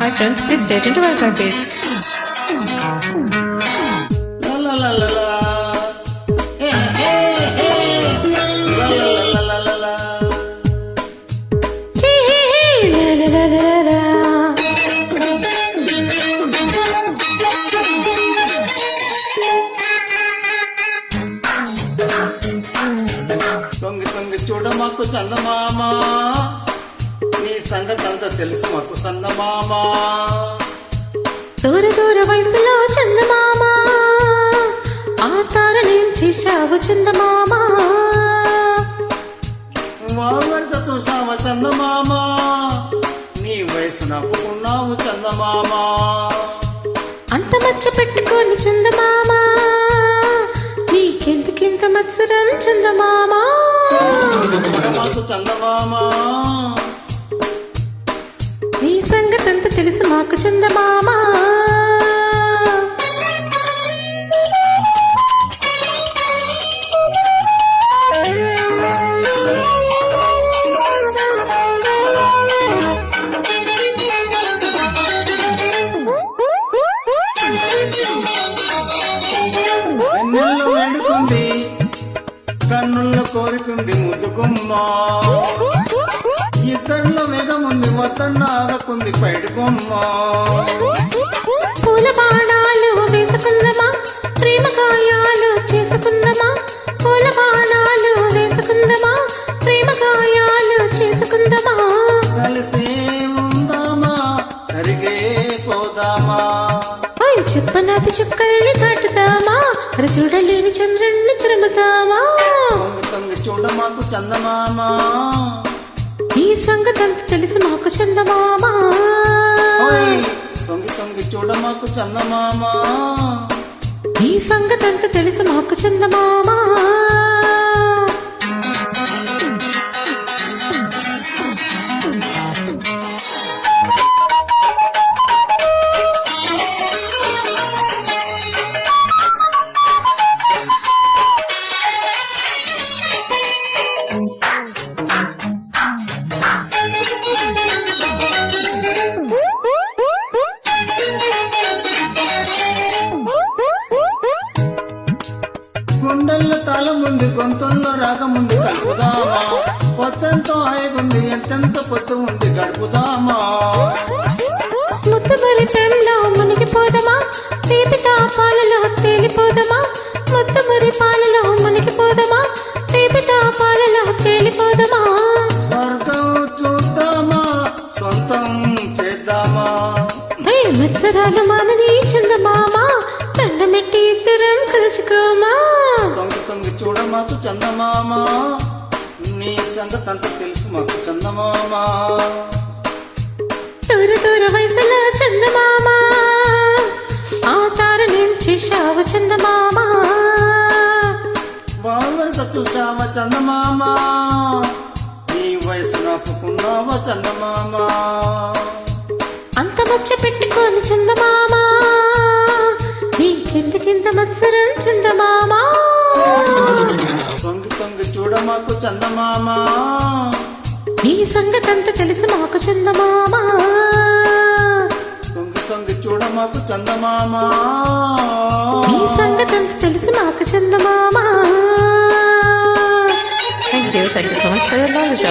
Hi friends, please stay tuned to my side updates. La la la la la. Hey hey hey. La la la la la la. Hey hey hey, la la la la la. తొంగి తొంగి చూడ మాకు చందమామ, నీ సంగతంతా తెలుసు మాకు చందమామ. దూర దూర వయసులో చందమామ, ఆ తారనేం చేశావు చందమామ. వావరిత చూసావా చందమామ, నీ వయసు నాకు ఉన్నావు చందమామ. అంత మచ్చ పెట్టుకొని చందమామ, నీకెందుకింత మత్సరం చందమామ. చూడ మాకు చందమామ, నీ సంగతంత తెలుసు మాకు చందమామ. వెన్నెల్లో వేడుకుంది, కన్నుల్లో కోరుకుంది ముదుగుమ్మ. ఇద్దరిలో వేగముంది, వతన్న ఆగకుంది పైడి బొమ్మ. పూల బాణాలు వేసుకుందమా, ప్రేమ గాయాలు చేసుకుందమా. పూల బాణాలు వేసుకుందమా, ప్రేమ గాయాలు చేసుకుందమా. కలిసి ఉందామా, కరిగే పోదామా. ఓయ్ చెప్పనాది చుక్కల్ని దాటుదామా, మరి చూడలేని చంద్రుణ్ణి తిరుగుదామా. తొంగి తొంగి చూడ మాకు చందమామ, ఈ సంగతంత తెలుసు మాకు చందమామ. ఓయ్ తొంగి తొంగి చూడ మాకు చందమామ. ఈ సంగతంత తెలుసు మాకు చందమామ. గుండెల్లో తాళం ఉంది, గొంతుల్లో రాగముంది, కలుపుదామా. పొత్తెంతో హాయిగుంది, ఎంతెంత పొత్తు ఉంది, గడుపుదామా. ముత్తుమరి ప్రేమలో మునిగిపోదమా, తీపి తాపాలలో తేలిపోదమా. ముత్తుమరి పాలలో మునిగిపోదమా, తీపి తాపాలలో తేలిపోదమా. స్వర్గం చూద్దామా, సొంతం చేద్దామా. మత్సరాలు మానని చందమామ, దండమెట్టి ఇద్దరం కలుసుకోమా. తొంగి తొంగి చూడ మాకు చందమామ, నీ సంగతంతా తెలుసు మాకు చందమామ. దూర దూర వయసులో చందమామ, ఆ తారనేం చేశావు చందమామ. బావరిత చూసావా చందమామ, నీ వయసు నాపుకున్నావా చందమామ. అంత మచ్చ పెట్టుకొని చందమామ, నీకెందుకింత మత్సరం చందమామ. తొంగి తొంగి చూడ మాకు చందమామ, నీ సంగతంత తెలుసు మాకు చందమామ. తొంగి తొంగి చూడ మాకు చందమామ. నీ సంగతంత తెలుసు మాకు చందమామ. Thank you so much for your knowledge.